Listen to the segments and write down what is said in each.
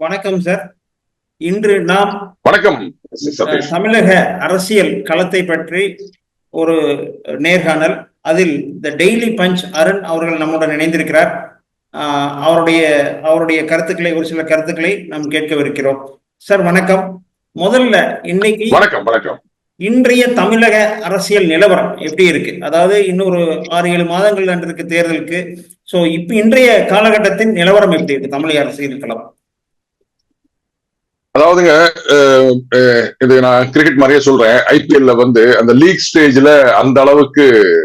வணக்கம் சார். இன்று நாம் வணக்கம் சதீஷ். தமிழக அரசியல் களத்தை பற்றி ஒரு நேர்காணல். அதில் த டெய்லி பஞ்ச் அருண் அவர்கள் நம்முடன் இணைந்திருக்கிறார். அவருடைய அவருடைய கருத்துக்களை, ஒரு சில கருத்துக்களை நாம் கேட்கவிருக்கிறோம். சார் வணக்கம். முதல்ல இன்னைக்கு வணக்கம் வணக்கம். இன்றைய தமிழக அரசியல் நிலவரம் எப்படி இருக்கு? அதாவது இன்னொரு 6-7 மாதங்கள் இருக்கு தேர்தலுக்கு. சோ இப்ப இன்றைய காலகட்டத்தின் நிலவரம் எப்படி இருக்கு தமிழக அரசியல் களம்? அதாவதுங்க, இது நான் கிரிக்கெட் மாதிரியே சொல்றேன். ஐபிஎல்ல அந்த லீக் ஸ்டேஜ்ல அந்த அளவுக்கு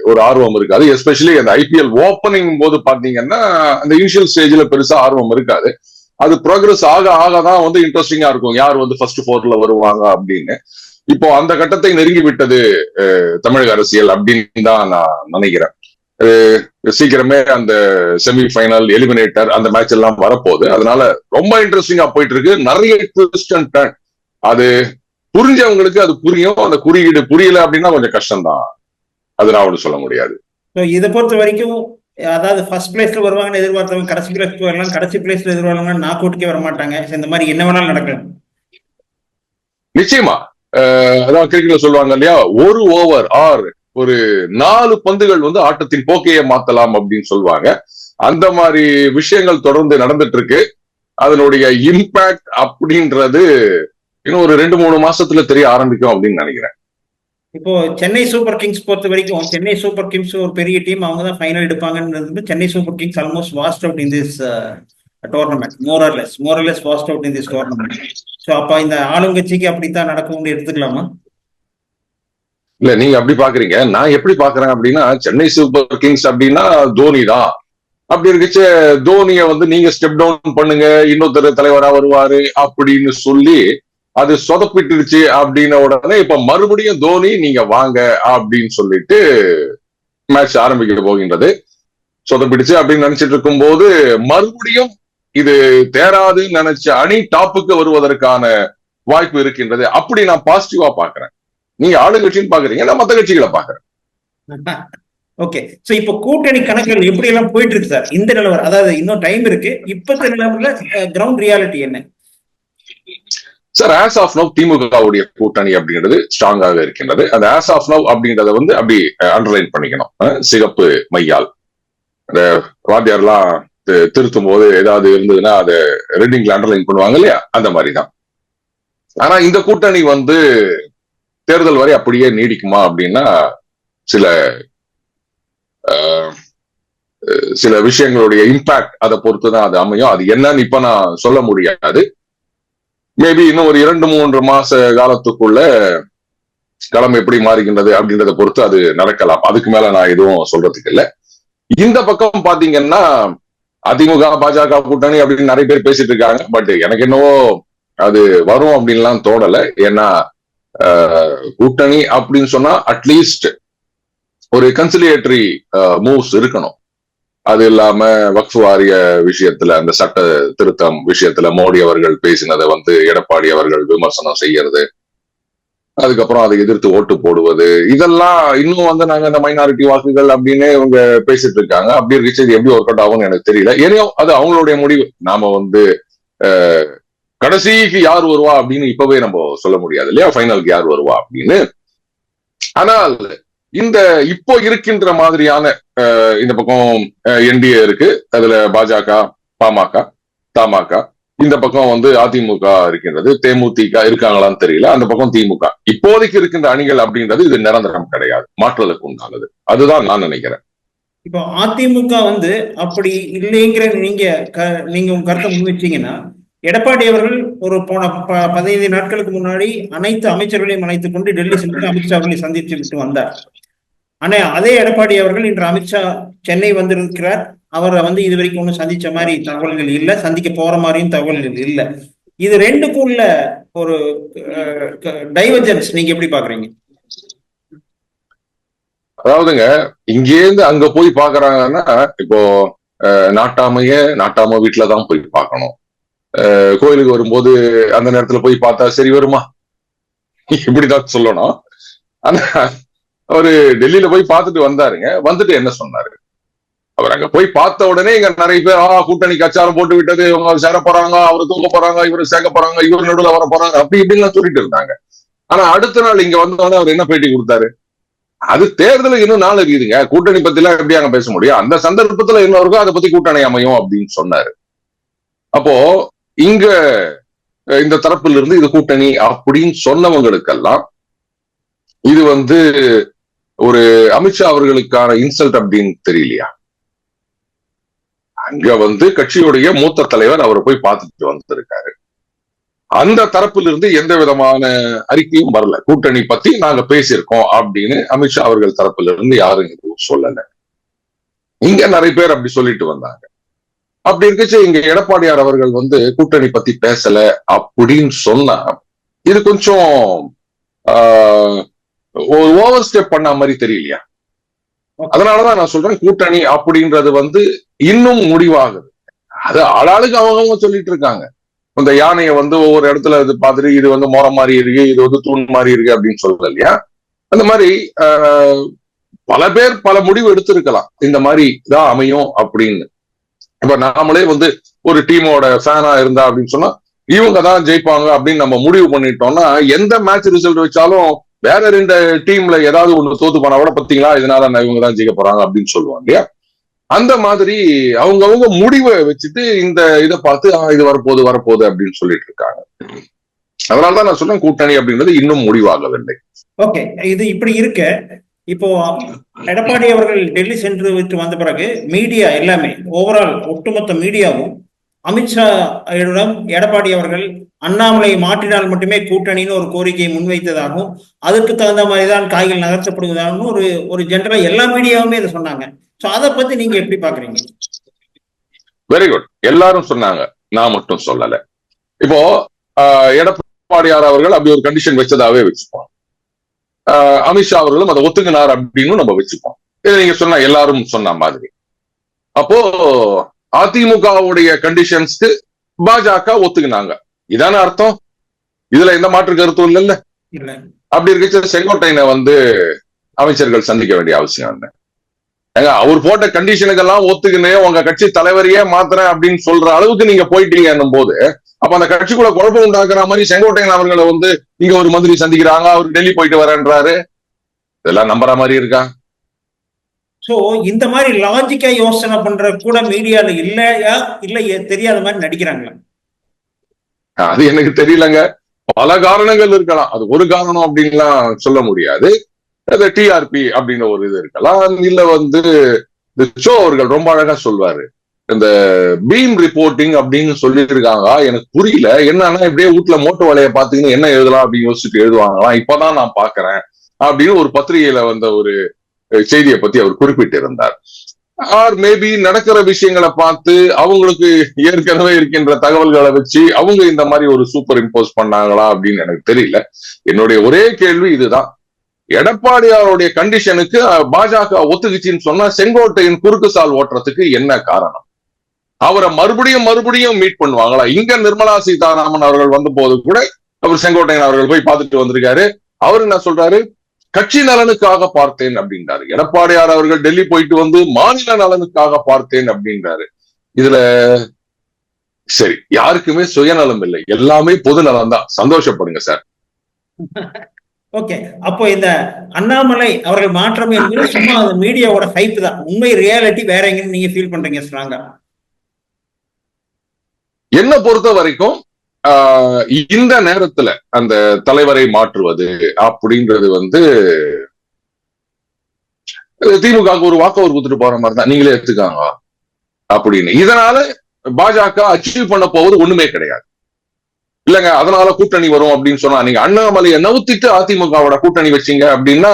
ஒரு ஆர்வம் இருக்காது. எஸ்பெஷலி அந்த ஐபிஎல் ஓப்பனிங் போது பாத்தீங்கன்னா அந்த இனிஷியல் ஸ்டேஜ்ல பெருசா ஆர்வம் இருக்காது. அது ப்ரோக்ரஸ் ஆக ஆகதான் இன்ட்ரெஸ்டிங்கா இருக்கும், யார் ஃபர்ஸ்ட் 4ல வருவாங்க அப்படின்னு. இப்போ அந்த கட்டத்தை நெருங்கி விட்டது தமிழக அரசியல் அப்படின்னு தான் நான் நினைக்கிறேன். சீக்கிரமே அந்த செமி ஃபைனல், எலிமினேட்டர் அந்த மேட்ச் எல்லாம் வரப்போகுது. அதனால ரொம்ப இன்ட்ரெஸ்டிங்கா போயிட்டு இருக்கு. நிறைய ட்விஸ்ட் அண்ட் டர்ன். அது புரிஞ்சவங்களுக்கு அது புரியும், அந்த குறியீடு புரியல அப்படின்னா கொஞ்சம் கஷ்டம் தான். அது நான் சொல்ல முடியாது. இதை பொறுத்த வரைக்கும் அதாவது ஃபர்ஸ்ட் பிளேஸ்ல வருவாங்கன்னு எதிர்பார்த்தவங்க கடைசி பிளேஸ்க்கு வரலாம், கடைசி பிளேஸ்ல எதிர்பார்த்தவங்க நாக் அவுட்டுக்கே வர மாட்டாங்க. இந்த மாதிரி என்ன வேணாலும் நடக்கலாம். நிச்சயமா. அதான் கிரிக்கெட்ல சொல்லுவாங்க இல்லையா, ஒரு ஓவர் ஆர் ஒரு 4 பந்துகள் ஆட்டத்தின் போக்கையை மாத்தலாம் அப்படின்னு சொல்லுவாங்க. அந்த மாதிரி விஷயங்கள் தொடர்ந்து நடந்துட்டு இருக்கு. அதனுடைய இம்பாக்ட் அப்படின்றது இன்னும் ஒரு 2-3 மாசத்துல தெரிய ஆரம்பிக்கும் அப்படின்னு நினைக்கிறேன். இப்போ சென்னை சூப்பர் கிங்ஸ் பொறுத்த வரைக்கும், சென்னை சூப்பர் கிங்ஸ் ஒரு பெரிய டீம், அவங்க தான் ஃபைனல் எடுப்பாங்கன்றது. Chennai super kings almost washed out in this tournament, more or less washed out in this tournament. So அப்ப இந்த ஆளுங்கட்சிக்கு அப்படித்தான் நடக்கும்னு எடுத்துக்கலாமா? இல்ல, நீங்க அப்படி பாக்குறீங்க. நான் எப்படி பாக்குறேன் அப்படின்னா, சென்னை சூப்பர் கிங்ஸ் அப்படின்னா தோனி தான். அப்படி இருக்குச்சு, தோனிய நீங்க ஸ்டெப் டவுன் பண்ணுங்க, இன்னொருத்தர் தலைவரா வருவாரு அப்படின்னு சொல்லி அது சொதப்பிட்டுருச்சு. அப்படின்ன உடனே இப்ப மறுபடியும் தோனி நீங்க வாங்க அப்படின்னு சொல்லிட்டு மேட்ச் ஆரம்பிக்க போகின்றது. சொதப்பிடுச்சு அப்படின்னு நினைச்சிட்டு இருக்கும் போது மறுபடியும் இது தேராதுன்னு நினைச்ச அணி டாப்புக்கு வருவதற்கான வாய்ப்பு இருக்கின்றது. அப்படி நான் பாசிட்டிவா பாக்குறேன். நீங்க ஆளுங்கட்சின்னு பாக்குறீங்க, நான் மத்த கட்சிகளை பாக்குறேன். ஓகே. சோ இப்ப கூட்டணி கணக்குகள் எப்படி எல்லாம் போயிட்டு இருக்கு சார் இந்த நிலவரம்? அதாவது இன்னும் டைம் இருக்கு. இப்பத்த நிலவரத்துல கிரவுண்ட் ரியாலிட்டி என்ன சார்? ஆஸ் ஆஃப் நவ் திமுகவுடைய கூட்டணி அப்படின்றது ஸ்ட்ராங்காக இருக்கின்றது. அந்த ஆஸ் ஆஃப் நவ் அப்படின்றத அப்படி அண்டர்லைன் பண்ணிக்கணும். சிகப்பு மையால் அந்த வாத்தியார்லாம் திருத்தும் போது ஏதாவது இருந்ததுன்னா அதை ரெட்டிங்ல அண்டர்லைன் பண்ணுவாங்க இல்லையா, அந்த மாதிரிதான். ஆனா இந்த கூட்டணி தேர்தல் வரை அப்படியே நீடிக்குமா அப்படின்னா சில விஷயங்களுடைய இம்பாக்ட் அதை பொறுத்துதான் அது அமையும். அது என்னன்னு இப்ப நான் சொல்ல முடியாது. மேபி இன்னும் ஒரு 2-3 மாச காலத்துக்குள்ள களம் எப்படி மாறுகின்றது அப்படின்றத பொறுத்து அது நடக்கலாம். அதுக்கு மேல நான் எதுவும் சொல்றதுக்கு இல்லை. இந்த பக்கம் பாத்தீங்கன்னா அதிமுக பாஜக கூட்டணி அப்படின்னு நிறைய பேர் பேசிட்டு இருக்காங்க. பட் எனக்கு என்னவோ அது வரும் அப்படின்லாம் தோணல. ஏன்னா கூட்டணி அப்படின்னு சொன்னா அட்லீஸ்ட் ஒரு கன்சிலியேட்டரி மூவ்ஸ் இருக்கணும். அது இல்லாம வக்ஃப் வாரிய விஷயத்துல, அந்த சட்ட திருத்தம் விஷயத்துல மோடி அவர்கள் பேசினதை எடப்பாடி அவர்கள் விமர்சனம் செய்யறது, அதுக்கப்புறம் அதை எதிர்த்து ஓட்டு போடுவது, இதெல்லாம் இன்னும் நாங்க இந்த மைனாரிட்டி வாக்குகள் அப்படின்னு இவங்க பேசிட்டு இருக்காங்க. அப்படி இருந்துச்சு, இது எப்படி ஒர்க் அவுட் ஆகும்னு எனக்கு தெரியல. ஏன்னா அது அவங்களுடைய முடிவு. நாம கடைசிக்கு யார் வருவா அப்படின்னு இப்பவே நம்ம சொல்ல முடியாது இல்லையா, ஃபைனலுக்கு யார் வருவா அப்படின்னு. ஆனால் இந்த இப்போ இருக்கின்ற மாதிரியான இந்த பக்கம் என்டிஏ இருக்கு, அதுல பாஜக, பாமக, தமாக, இந்த பக்கம் அதிமுக இருக்கின்றது, தேமுதிக இருக்காங்களான்னு தெரியல, அந்த பக்கம் திமுக. இப்போதைக்கு இருக்கின்ற அணிகள் அப்படின்றது இது நிரந்தரம் கிடையாது, மாற்றுவதற்கு உண்டானது. அதுதான் நான் நினைக்கிறேன். இப்போ அதிமுக அப்படி இல்லைங்கிற நீங்க உங்க கருத்தை முன்வச்சீங்கன்னா, எடப்பாடி அவர்கள் ஒரு போன 15 நாட்களுக்கு முன்னாடி அனைத்து அமைச்சர்களையும் அழைத்துக் கொண்டு டெல்லி சென்று அமித்ஷா அவர்களை சந்தித்து விட்டு வந்தார். ஆனா அதே எடப்பாடி அவர்கள் இன்று அமித்ஷா சென்னை வந்திருக்கிறார். அவரை இது வரைக்கும் ஒன்றும் சந்திச்ச மாதிரி தகவல்கள் இல்லை, சந்திக்க போற மாதிரியும் தகவல்கள் இல்லை. இது ரெண்டுக்கும் உள்ள ஒரு டைவர்ஜென்ஸ் நீங்க எப்படி பாக்குறீங்க? அதாவதுங்க, இங்கேருந்து அங்க போய் பாக்குறாங்கன்னா, இப்போ நாட்டாம வீட்டுலதான் போய் பார்க்கணும். கோயிலுக்கு வரும்போது அந்த நேரத்துல போய் பார்த்தா சரி வருமா? இப்படிதான் சொல்லணும். ஆனா அவரு டெல்லியில போய் பார்த்துட்டு வந்தாருங்க. வந்துட்டு என்ன சொன்னாரு? அவர் அங்க போய் பார்த்த உடனே இங்க நிறைய பேர் கூட்டணி கச்சாரம் போட்டு விட்டது, இவங்க சேர போறாங்க, அவரு தூக்க போறாங்க, இவரு சேர்க்க போறாங்க, இவர் நடுவில் வர போறாங்க, அப்படி இப்படின்னு சொல்லிட்டு இருந்தாங்க. ஆனா அடுத்த நாள் இங்க வந்தோடனே அவர் என்ன பேட்டி கொடுத்தாரு? அது தேர்தலுக்கு இன்னும் நாள் இருக்குதுங்க, கூட்டணி பத்தி எல்லாம் எப்படி அங்க பேச முடியும், அந்த சந்தர்ப்பத்துல என்ன இருக்கோ அதை பத்தி கூட்டணி அமையும் அப்படின்னு சொன்னாரு. அப்போ இங்க இந்த தரப்பில் இருந்து இது கூட்டணி அப்படின்னு சொன்னவங்களுக்கெல்லாம் இது ஒரு அமித்ஷா அவர்களுக்கான இன்சல்ட் அப்படின்னு தெரியலையா? அங்க கட்சியுடைய மூத்த தலைவர் அவரை போய் பார்த்துட்டு வந்திருக்காரு. அந்த தரப்பில் இருந்து எந்த விதமான அறிக்கையும் வரல, கூட்டணி பத்தி நாங்க பேசியிருக்கோம் அப்படின்னு அமித்ஷா அவர்கள் தரப்பில் இருந்து யாரும் எதுவும் சொல்லல. இங்க நிறைய பேர் அப்படி சொல்லிட்டு வந்தாங்க. அப்படி இருக்கச்சு இங்க எடப்பாடியார் அவர்கள் கூட்டணி பத்தி பேசல அப்படின்னு சொன்னா இது கொஞ்சம் ஓவர் ஸ்டெப் பண்ண மாதிரி தெரியலையா? அதனாலதான் நான் சொல்றேன், கூட்டணி அப்படின்றது இன்னும் முடிவாகுது. அது ஆளாளுக்கு அவங்க சொல்லிட்டு இருக்காங்க. இந்த யானையை ஒவ்வொரு இடத்துல இது பார்த்துட்டு இது மோரம் மாதிரி இருக்கு, இது தூண் மாதிரி இருக்கு அப்படின்னு சொல்லல இல்லையா? அந்த மாதிரி பல பேர் பல முடிவு எடுத்திருக்கலாம், இந்த மாதிரி தான் அமையும் அப்படின்னு. இப்ப நாமளே ஒரு டீமோட ஃபேனா இருந்தா அப்படின்னு சொன்னா இவங்க தான் ஜெயிப்பாங்க அப்படின்னு நம்ம முடிவு பண்ணிட்டோம்னா எந்த மேட்ச் ரிசல்ட் வச்சாலும் வேற 2 டீம்ல ஏதாவது ஒண்ணு தோத்து போனா கூட பாத்தீங்களா இதனால இவங்க தான் ஜெயிக்க போறாங்க அப்படின்னு சொல்லுவாங்க இல்லையா? அந்த மாதிரி அவங்கவுங்க முடிவை வச்சுட்டு இந்த இதை பார்த்து இது வரப்போகுது அப்படின்னு சொல்லிட்டு இருக்காங்க. அதனாலதான் நான் சொல்றேன், கூட்டணி அப்படின்றது இன்னும் முடிவாகவில்லை. ஓகே, இது இப்படி இருக்க இப்போ எடப்பாடி அவர்கள் டெல்லி சென்று விட்டு வந்த பிறகு மீடியா எல்லாமே ஓவரால் ஒட்டுமொத்த மீடியாவும் அமித்ஷாவிடம் எடப்பாடி அவர்கள் அண்ணாமலை மாற்றினால் மட்டுமே கூட்டணின்னு ஒரு கோரிக்கையை முன்வைத்ததாகவும் அதற்கு தகுந்த மாதிரிதான் காய்கள் நகர்த்தப்படுவதாகவும் ஒரு ஜெனரலா எல்லா மீடியாவுமே இதை சொன்னாங்க. சோ அதை பத்தி நீங்க எப்படி பாக்குறீங்க? வெரி குட், எல்லாரும் சொன்னாங்க, நான் மட்டும் சொல்லல. இப்போ எடப்பாடியார் அவர்கள் அப்படி ஒரு கண்டிஷன் வச்சதாவே வச்சுப்போம், அமித்ஷா அவர்களும் அதை ஒத்துக்கினார் அப்படின்னு நம்ம வச்சுப்போம். இதை நீங்க சொன்ன எல்லாரும் சொன்ன மாதிரி. அப்போ அதிமுகவுடைய கண்டிஷன்ஸ்க்கு பாஜக ஒத்துக்கினாங்க, இதான அர்த்தம்? இதுல எந்த மாற்று கருத்தும் இல்ல. அப்படி இருக்க செங்கோட்டையனை அமைச்சர்கள் சந்திக்க வேண்டிய அவசியம் என்ன? அவர் போட்ட கண்டிஷனுக்கெல்லாம் ஒத்துக்கினேன், உங்க கட்சி தலைவரையே மாத்துறேன் அப்படின்னு சொல்ற அளவுக்கு நீங்க போயிட்டீங்கன்னும் போது அப்ப அந்த கட்சிக்குள்ள குழப்பம் உண்டாக்குற மாதிரி செங்கோட்டையன் அவர்களை இங்க ஒரு மந்திரி சந்திக்கிறாங்க, அவர் டெல்லி போயிட்டு வரேன்றாரு, இதெல்லாம் நம்புற மாதிரி இருக்கா? சோ இந்த மாதிரி லாஜிக்கா யோசனை பண்ற கூட மீடியால இல்லையா, இல்ல தெரியாத மாதிரி நடிக்கிறாங்களா? அது எனக்கு தெரியலங்க, பல காரணங்கள் இருக்கலாம், அது ஒரு காரணம் அப்படின்லாம் சொல்ல முடியாது. டிஆர்பி அப்படின்னு ஒரு இது இருக்கலாம், இல்ல ஷோ அவர்கள் ரொம்ப அழகா சொல்வாரு, இந்த பீம் ரிப்போர்ட்டிங் அப்படின்னு சொல்லிட்டு இருக்காங்க, எனக்கு புரியல என்னன்னா இப்படியே வீட்டுல மோட்டோ வேலையை பாத்தீங்கன்னா என்ன எழுதலாம் அப்படின்னு யோசிச்சுட்டு எழுதுவாங்களாம், இப்பதான் நான் பாக்குறேன் அப்படின்னு ஒரு பத்திரிகையில ஒரு செய்தியை பத்தி அவர் குறிப்பிட்டிருந்தார். ஆர் மேபி நடக்கிற விஷயங்களை பார்த்து அவங்களுக்கு ஏற்கனவே இருக்கின்ற தகவல்களை வச்சு அவங்க இந்த மாதிரி ஒரு சூப்பர் இம்போஸ் பண்ணாங்களா அப்படின்னு எனக்கு தெரியல. என்னுடைய ஒரே கேள்வி இதுதான், எடப்பாடியாருடைய கண்டிஷனுக்கு பாஜக ஒத்துக்குச்சின்னு சொன்னா செங்கோட்டையின் குறுக்கு சால் ஓட்டுறதுக்கு என்ன காரணம்? அவரை மறுபடியும் மீட் பண்ணுவாங்களா? இங்க நிர்மலா சீதாராமன் அவர்கள் வந்த போது கூட அவர் செங்கோட்டையன் அவர்கள் போய் பார்த்துட்டு வந்திருக்காரு. அவர் என்ன சொல்றாரு, கட்சி நலனுக்காக பார்த்தேன் அப்படின்றாரு. எடப்பாடியார் அவர்கள் டெல்லி போயிட்டு மாநில நலனுக்காக பார்த்தேன் அப்படின்றாரு. இதுல சரி, யாருக்குமே சுயநலம் இல்லை, எல்லாமே பொது நலம் தான், சந்தோஷப்படுங்க சார். ஓகே, அப்போ இந்த அண்ணாமலை அவர்கள் மாற்றம் என்பது சும்மா மீடியாவோட ஹைப் தான், உண்மை ரியாலிட்டி வேற எங்கன்னு நீங்க ஃபீல் பண்றீங்க ஸ்ட்ராங்கா? என்ன பொறுத்த வரைக்கும் இந்த நேரத்துல அந்த தலைவரை மாற்றுவது அப்படின்றது திமுக ஒரு வாக்கவர் கொடுத்துட்டு போற மாதிரி தான், நீங்களே எடுத்துக்காங்க அப்படின்னு. இதனால பாஜக அச்சீவ் பண்ண போவது ஒண்ணுமே கிடையாது இல்லங்க. அதனால கூட்டணி வரும் அப்படின்னு சொன்னா நீங்க அண்ணாமலையை நவுத்திட்டு அதிமுகவோட கூட்டணி வச்சீங்க அப்படின்னா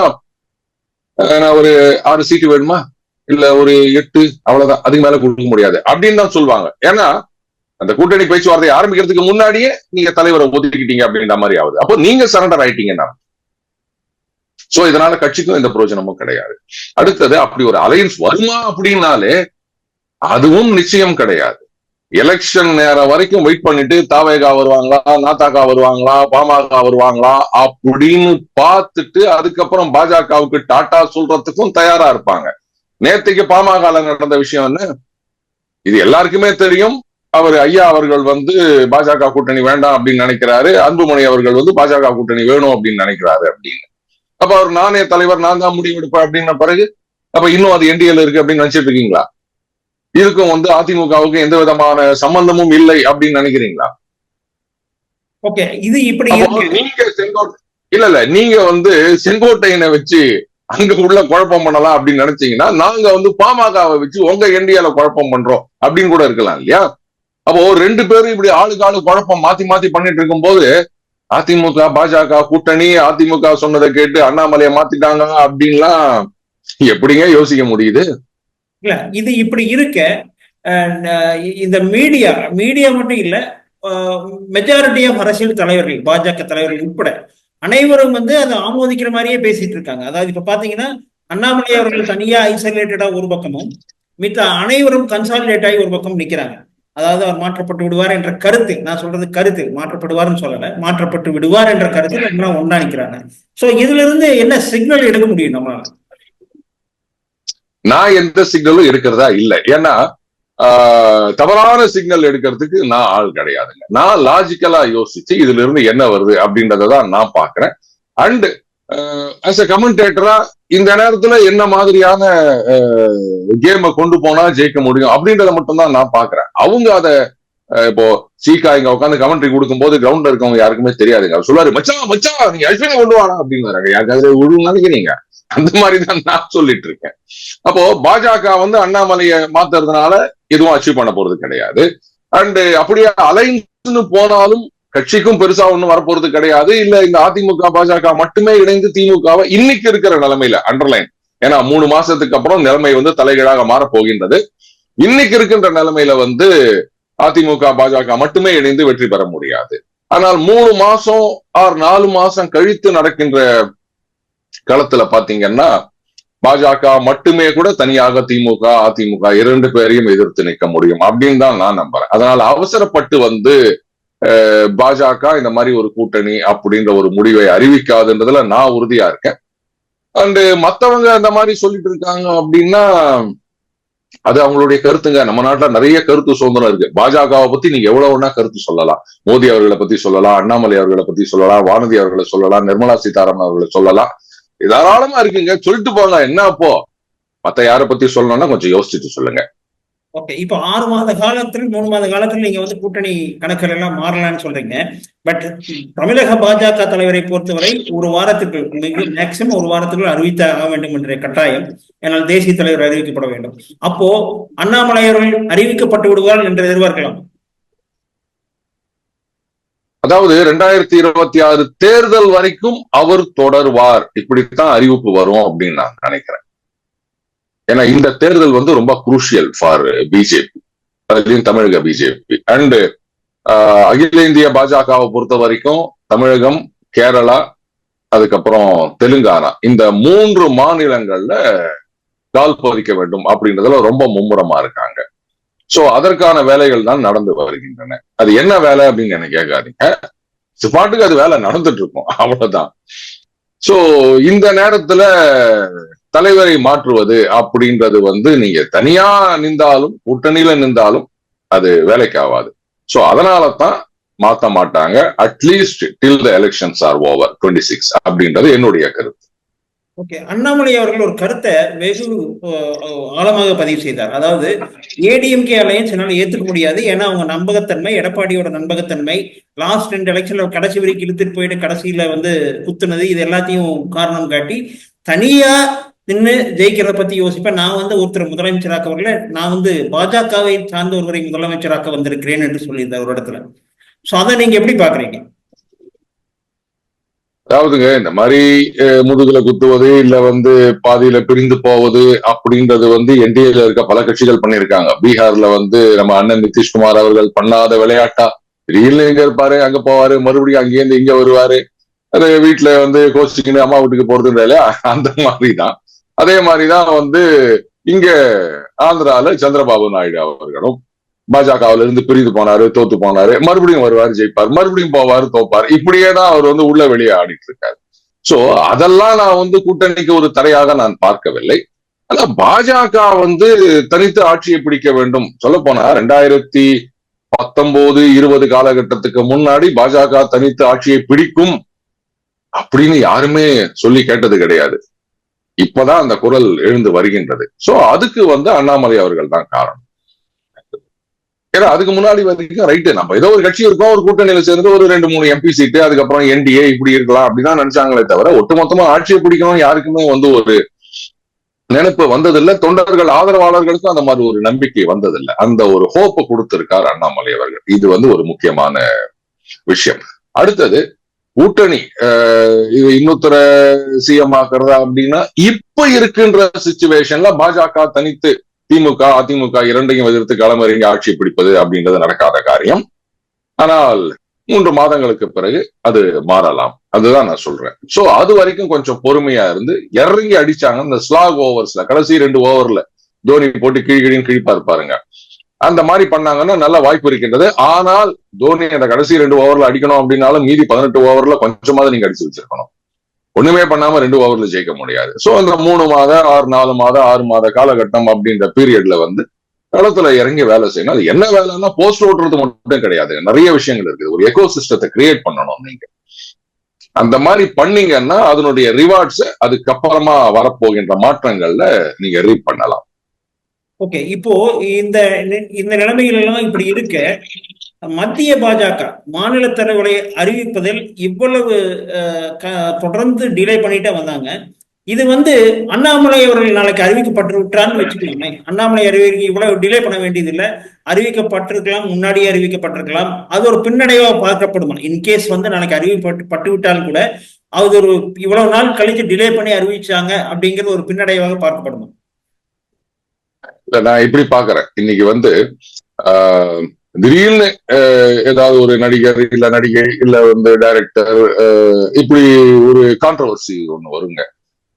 ஒரு 6 சீட்டு வேணுமா, இல்ல ஒரு 8, அவ்வளவுதான், அதுக்கு மேல கொடுக்க முடியாது அப்படின்னு தான் சொல்லுவாங்க. ஏன்னா அந்த கூட்டணி பேச்சுவார்த்தை ஆரம்பிக்கிறதுக்கு முன்னாடியே நீங்க தலைவரை ஒதுக்கிட்டீங்க அப்படின்ற மாதிரி ஆகுது. அப்போ நீங்க சரண்டர் ஆயிட்டீங்கன்னா சோ இதனால கட்சிக்கும் எந்த பிரயோஜனமும் கிடையாது. அடுத்தது அப்படி ஒரு அலையன்ஸ் வருமா அப்படின்னாலே அதுவும் நிச்சயம் கிடையாது. எலெக்ஷன் நேரம் வரைக்கும் வெயிட் பண்ணிட்டு தாவேகா வருவாங்களா, நாதாகா வருவாங்களா, பாமக வருவாங்களா அப்படின்னு பார்த்துட்டு அதுக்கப்புறம் பாஜகவுக்கு டாட்டா சொல்றதுக்கும் தயாரா இருப்பாங்க. நேத்தைக்கு பாமக நடந்த விஷயம் என்ன, இது எல்லாருக்குமே தெரியும். அவர் ஐயா அவர்கள் வந்து பாஜக கூட்டணி வேண்டாம் அப்படின்னு நினைக்கிறாரு, அன்புமணி அவர்கள் வந்து பாஜக கூட்டணி வேணும் அப்படின்னு நினைக்கிறாரு அப்படின்னு. அப்ப அவர் நானே தலைவர், நான் தான் முடிவெடுப்பேன் அப்படின்ன பிறகு அப்ப இன்னும் அது என்டிஏல இருக்கு அப்படின்னு நினைச்சிட்டு இருக்கீங்களா? இதுக்கும் வந்து அதிமுகவுக்கு எந்த விதமான சம்பந்தமும் இல்லை அப்படின்னு நினைக்கிறீங்களா? ஓகே, இது இப்படி நீங்க இல்ல நீங்க வந்து செங்கோட்டையனை வச்சு அங்க உள்ள குழப்பம் பண்ணலாம் அப்படின்னு நினைச்சீங்கன்னா, நாங்க வந்து பாமகவை வச்சு உங்க என்டிஏல குழப்பம் பண்றோம் அப்படின்னு கூட இருக்கலாம் இல்லையா? அப்போ 2 பேரும் இப்படி ஆளுக்கு ஆளு குழப்பம் மாத்தி மாத்தி பண்ணிட்டு இருக்கும் போது அதிமுக பாஜக கூட்டணி, அதிமுக சொன்னதை கேட்டு அண்ணாமலையை மாத்திட்டாங்க அப்படின்லாம் எப்படிங்க யோசிக்க முடியுது? இல்ல, இது இப்படி இருக்க இந்த மீடியா மட்டும் இல்ல, மெஜாரிட்டி ஆஃப் அரசியல் தலைவர்கள், பாஜக தலைவர்கள் உட்பட அனைவரும் வந்து அதை ஆமோதிக்கிற மாதிரியே பேசிட்டு இருக்காங்க. அதாவது இப்ப பாத்தீங்கன்னா, அண்ணாமலை அவர்கள் தனியா ஐசோலேட்டடா ஒரு பக்கமும், மித்த அனைவரும் கன்சாலிடேட் ஆகி ஒரு பக்கம் நிக்கிறாங்க. அதாவது அவர் மாற்றப்பட்டு விடுவார் என்ற கருத்து, நான் சொல்றது கருத்து, மாற்றப்படுவார்னு சொல்லல, மாற்றப்பட்டு விடுவார் என்ற கருத்து எல்லாம் ஒன்னா நிக்கிறாங்க. சோ இதுல இருந்து என்ன சிக்னல் எடுக்க முடியும் நம்மளால? நான் எந்த சிக்னலும் எடுக்கிறதா இல்லை. ஏன்னா தவறான சிக்னல் எடுக்கிறதுக்கு நான் ஆள் கிடையாதுங்க. நான் லாஜிக்கலா யோசிச்சு இதுல இருந்து என்ன வருது அப்படின்றதான் நான் பாக்குறேன். அண்ட் ஆஸ் எ கமெண்டேட்டரா இந்த நேரத்துல என்ன மாதிரியான கேமை கொண்டு போனா ஜெயிக்க முடியும் அப்படின்றத மட்டும் தான் நான் பாக்குறேன். அவங்க அதை இப்போ சீக்கா இங்க உட்காந்து கமெண்ட்ரி கொடுக்கும் போது கிரவுண்ட்ல இருக்கவங்க யாருக்குமே தெரியாதுங்க. அவர் சொல்லுவாரு, மச்சான் மச்சான் நீங்க அஸ்வினை கொண்டு வாடா அப்படின்னு. யாருக்கு அதுல விழுன்னு நினைக்கிறீங்க? அந்த மாதிரிதான் நான் சொல்லிட்டு இருக்கேன். அப்போ பாஜக வந்து அண்ணாமலையை மாத்துறதுனால எதுவும் அச்சீவ் பண்ண போறது கிடையாது. அண்ட் அப்படியே அலைன்ஸ் போனாலும் கட்சிக்கும் பெருசா ஒண்ணும் வரப்போறது கிடையாது. இல்ல இந்த அதிமுக பாஜக மட்டுமே இணைந்து திமுகவை இன்னைக்கு இருக்கிற நிலைமையில அண்டர்லைன், ஏன்னா 3 மாசத்துக்கு அப்புறம் நிலைமை வந்து தலைகீழாக மாறப் போகின்றது. இன்னைக்கு இருக்கின்ற நிலைமையில வந்து அதிமுக பாஜக மட்டுமே இணைந்து வெற்றி பெற முடியாது. ஆனால் 3 மாசம் ஆர் 4 மாசம் கழித்து நடக்கின்ற களத்துல பாத்தீங்கன்னா பாஜக மட்டுமே கூட தனியாக திமுக அதிமுக 2 பேரையும் எதிர்த்து நிற்க முடியும் அப்படின்னு தான் நான் நம்புறேன். அதனால அவசரப்பட்டு வந்து பாஜக இந்த மாதிரி ஒரு கூட்டணி அப்படின்ற ஒரு முடிவை அறிவிக்காதுன்றதுல நான் உறுதியா இருக்கேன். அண்ட் மத்தவங்க அந்த மாதிரி சொல்லிட்டு இருக்காங்க அப்படின்னா அது அவங்களுடைய கருத்துங்க. நம்ம நாட்டுல நிறைய கருத்து சுதந்திரம் இருக்கு. பாஜகவை பத்தி நீங்க எவ்வளவுனா கருத்து சொல்லலாம். மோடி அவர்களை பத்தி சொல்லலாம், அண்ணாமலை அவர்களை பத்தி சொல்லலாம், வானதி அவர்களை சொல்லலாம், நிர்மலா சீதாராமன் அவர்களை சொல்லலாம். தாராளமா இருக்குங்க, சொல்லிட்டு போங்க. என்ன அப்போ மத்த யாரை பத்தி சொல்லணும்னா கொஞ்சம் யோசிச்சுட்டு சொல்லுங்க. ஓகே, இப்போ 6 மாத காலத்தில் 3 மாத காலத்தில் நீங்க வந்து கூட்டணி கணக்குகள் எல்லாம் மாறலாம்னு சொல்றீங்க. பட் தமிழக பாஜக தலைவரை பொறுத்தவரை ஒரு வாரத்துக்கு மேக்சிமம் ஒரு வாரத்துக்குள் அறிவித்த ஆக வேண்டும் என்ற கட்டாயம், ஏனால் தேசிய தலைவர் அறிவிக்கப்பட வேண்டும். அப்போ அண்ணாமலை அவர்கள் அறிவிக்கப்பட்டு விடுவார் என்று எதிர்பார்க்கலாம். அதாவது 2026 தேர்தல் வரைக்கும் அவர் தொடர்வார், இப்படித்தான் அறிவிப்பு வரும் அப்படின்னு நான் நினைக்கிறேன். ஏன்னா இந்த தேர்தல் வந்து ரொம்ப குரூஷியல் ஃபார் பிஜேபி, அதுலயும் தமிழக பிஜேபி. அண்ட் அகில இந்திய பாஜகவை பொறுத்த வரைக்கும் தமிழகம், கேரளா, அதுக்கப்புறம் தெலுங்கானா, இந்த 3 மாநிலங்கள்ல கால் பதிக்க வேண்டும் அப்படின்றதுல ரொம்ப மும்முரமா இருக்காங்க. சோ அதற்கான வேலைகள் தான் நடந்து வருகின்றன. அது என்ன வேலை அப்படின்னு எனக்கு கேட்காதீங்க, பாட்டுக்கு அது வேலை நடந்துட்டு இருக்கும், அவ்வளவுதான். சோ இந்த நேரத்துல தலைவரை மாற்றுவது அப்படின்றது வந்து நீங்க தனியா நின்றாலும் கூட்டணியில நின்றாலும் அது வேலைக்கு ஆகாது. சோ அதனாலதான் மாத்த மாட்டாங்க, at least till the elections are over 26 அப்படின்றது என்னுடைய கருத்து. ஓகே, அண்ணாமலை அவர்கள் ஒரு கருத்தை வெகு ஆழமாக பதிவு செய்தார். அதாவது ஏடிஎம்கே அலையன்ஸ் என்னால ஏத்துக்க முடியாது, ஏன்னா அவங்க நம்பகத்தன்மை, எடப்பாடியோட நம்பகத்தன்மை, லாஸ்ட் 2 எலெக்ஷன்ல கடைசி வரைக்கும் இழுத்துட்டு போயிட்டு கடைசியில வந்து குத்துனது, இது எல்லாத்தையும் காரணம் காட்டி தனியா நின்று ஜெயிக்கிறத பத்தி யோசிப்பேன். நான் வந்து ஒருத்தர் முதலமைச்சராக்க வரல, நான் வந்து பாஜகவை சார்ந்த ஒருவரை முதலமைச்சராக்க வந்திருக்கிறேன் என்று சொல்லியிருந்தார் ஒரு இடத்துல. சோ அதை நீங்க எப்படி பாக்குறீங்க? அதாவதுங்க இந்த மாதிரி முதுகுல குத்துவது இல்ல வந்து பாதியில பிரிந்து போவது அப்படின்றது வந்து என்டிஏல இருக்க பல கட்சிகள் பண்ணிருக்காங்க. பீகார்ல வந்து நம்ம அண்ணன் நிதிஷ்குமார் அவர்கள் பண்ணாத விளையாட்டா, திடீர்னு இங்க இருப்பாரு, அங்க போவாரு, மறுபடியும் அங்கேருந்து இங்க வருவாரு, அது வீட்டுல வந்து கோச்சிக்கின்னு அம்மா வீட்டுக்கு போறதுன்ற இல்லையா, அந்த மாதிரிதான். அதே மாதிரிதான் வந்து இங்க ஆந்திரால சந்திரபாபு நாயுடு அவர்களும் பாஜகவில இருந்து பிரிந்து போனாரு, தோத்து போனாரு, மறுபடியும் வருவாரு, ஜெயிப்பார், மறுபடியும் போவாரு, தோப்பாரு, இப்படியேதான் அவர் வந்து உள்ள வெளியே ஆடிட்டு இருக்காரு. சோ அதெல்லாம் நான் வந்து கூட்டணிக்கு ஒரு தடையாக நான் பார்க்கவில்லை. அதான் பாஜக தனித்து ஆட்சியை பிடிக்க வேண்டும். சொல்ல போனா 2019-20 காலகட்டத்துக்கு முன்னாடி பாஜக தனித்து ஆட்சியை பிடிக்கும் அப்படின்னு யாருமே சொல்லி கேட்டது கிடையாது. இப்பதான் அந்த குரல் எழுந்து வருகின்றது. சோ அதுக்கு அண்ணாமலை அவர்கள் தான் காரணம். ஏன்னா அதுக்கு முன்னாடி வரைக்கும் ரைட்டு, நம்ம ஏதோ ஒரு கட்சி இருக்கோம், ஒரு கூட்டணியில சேர்ந்து ஒரு 2-3 MP சீட்டு, அதுக்கப்புறம் NDA இப்படி இருக்கலாம் அப்படிதான் நினைச்சாங்களே தவிர ஒட்டுமொத்தமா ஆட்சியை பிடிக்கணும் யாருக்குமே ஒரு நினைப்பு வந்ததில்லை. தொண்டர்கள் ஆதரவாளர்களுக்கும் அந்த மாதிரி ஒரு நம்பிக்கை வந்ததில்லை. அந்த ஒரு ஹோப்பை கொடுத்திருக்கார் அண்ணாமலை அவர்கள். இது ஒரு முக்கியமான விஷயம். அடுத்தது கூட்டணி இது இன்னொருத்தர CM ஆக்குறதா அப்படின்னா, இப்ப இருக்கின்ற சிச்சுவேஷன்ல பாஜக தனித்து திமுக அதிமுக இரண்டையும் எதிர்த்து களமிறங்கி ஆட்சி பிடிப்பது அப்படின்றது நடக்காத காரியம். ஆனால் 3 மாதங்களுக்கு பிறகு அது மாறலாம். அதுதான் நான் சொல்றேன். சோ அது வரைக்கும் கொஞ்சம் பொறுமையா இருந்து இறங்கி அடிச்சாங்க. இந்த ஸ்லாக் ஓவர்ஸ்ல கடைசி 2 ஓவர்ல தோனி போட்டு கிழின்னு கிழிப்பா இருப்பாருங்க, அந்த மாதிரி பண்ணாங்கன்னா நல்ல வாய்ப்பு இருக்கின்றது. ஆனால் தோனி அந்த கடைசி 2 ஓவர்ல அடிக்கணும் அப்படின்னாலும் மீதி 18 ஓவர்ல கொஞ்சமாவது நீங்க அடிச்சு வச்சிருக்கணும். ஒண்ணுமே பண்ணாம 2 ஓவர்ல ஜெயிக்க முடியாது. சோ அந்த 3 மாத 4 மாத 6 மாத காலகட்டம் அப்படின்ற பீரியட்ல களத்துல இறங்கி வேலை செய்யணும். அது என்ன வேலைன்னா போஸ்ட் ஓட்டுறது மட்டும் கிடையாது, நிறைய விஷயங்கள் இருக்குது. ஒரு எக்கோ சிஸ்டத்தை கிரியேட் பண்ணணும். நீங்க அந்த மாதிரி பண்ணீங்கன்னா அதனுடைய ரிவார்ட்ஸ் அதுக்கப்புறமா வரப்போகின்ற மாற்றங்கள்ல நீங்க ரீட் பண்ணலாம். ஓகே, இப்போ இந்த இந்த நிலைமைகள் எல்லாம் இப்படி இருக்க மத்திய பாஜக மாநில தலைவரை அறிவிப்பதில் இவ்வளவு தொடர்ந்து டிலே பண்ணிட்டே வந்தாங்க. இது அண்ணாமலை அவர்கள் நாளைக்கு அறிவிக்கப்பட்டு விட்டான்னு வச்சுக்கோங்க. அண்ணாமலை அறிவிக்க இவ்வளவு டிலே பண்ண வேண்டியது இல்லை, அறிவிக்கப்பட்டிருக்கலாம், முன்னாடியே அறிவிக்கப்பட்டிருக்கலாம். அது ஒரு பின்னடைவா பார்க்கப்படுமா? இன்கேஸ் நாளைக்கு அறிவிக்கப்பட்டு விட்டாலும் கூட அது ஒரு இவ்வளவு நாள் கழிச்சு டிலே பண்ணி அறிவிச்சாங்க அப்படிங்கிறது ஒரு பின்னடைவாக பார்க்கப்படுமா? நான் இப்படி பாக்குறேன். இன்னைக்கு திடீர்னு ஏதாவது ஒரு நடிகர் இல்ல நடிகை இல்ல டைரக்டர் இப்படி ஒரு கான்ட்ரவர்சி ஒண்ணு வருங்க.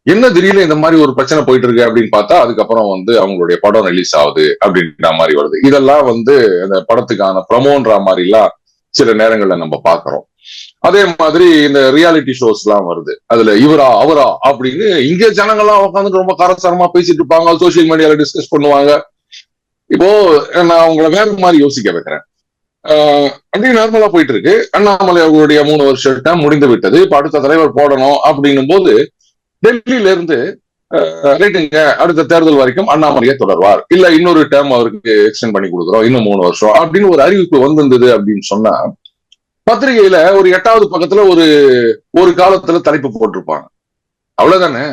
என்ன திடீர்னு இந்த மாதிரி ஒரு பிரச்சனை போயிட்டு இருக்கு அப்படின்னு பார்த்தா அதுக்கப்புறம் அவங்களுடைய படம் ரிலீஸ் ஆகுது அப்படின்ற மாதிரி வருது. இதெல்லாம் அந்த படத்துக்கான ப்ரமோன்ற மாதிரி எல்லாம் சில நேரங்கள்ல நம்ம பாக்குறோம். அதே மாதிரி இந்த ரியாலிட்டி ஷோஸ் எல்லாம் வருது. அதுல இவரா அவரா அப்படின்னு இங்க ஜனங்கள்லாம் உட்காந்து ரொம்ப காரசாரமா பேசிட்டு இருப்பாங்க, சோசியல் மீடியால டிஸ்கஸ் பண்ணுவாங்க. இப்போ நான் உங்களை வேற மாதிரி யோசிக்க வைக்கிறேன். அப்படியே நார்மலா போயிட்டு இருக்கு. அண்ணாமலை அவர்களுடைய 3 வருஷ டேர்ம் முடிந்து விட்டது. இப்ப அடுத்த தலைவர் போடணும் அப்படின்னும் போது டெல்லியில இருந்து ரைட்டுங்க, அடுத்த தேர்தல் வரைக்கும் அண்ணாமலையை தொடர்வார், இல்ல இன்னொரு டேர்ம் அவருக்கு எக்ஸ்டெண்ட் பண்ணி கொடுக்குறோம், இன்னும் 3 வருஷம் அப்படின்னு ஒரு அறிவிப்பு வந்திருந்தது அப்படின்னு சொன்னா பத்திரிகையில ஒரு 8வது பக்கத்துல ஒரு காலத்துல தலைப்பு போட்டிருப்பாங்க. அவ்வளவுதானே.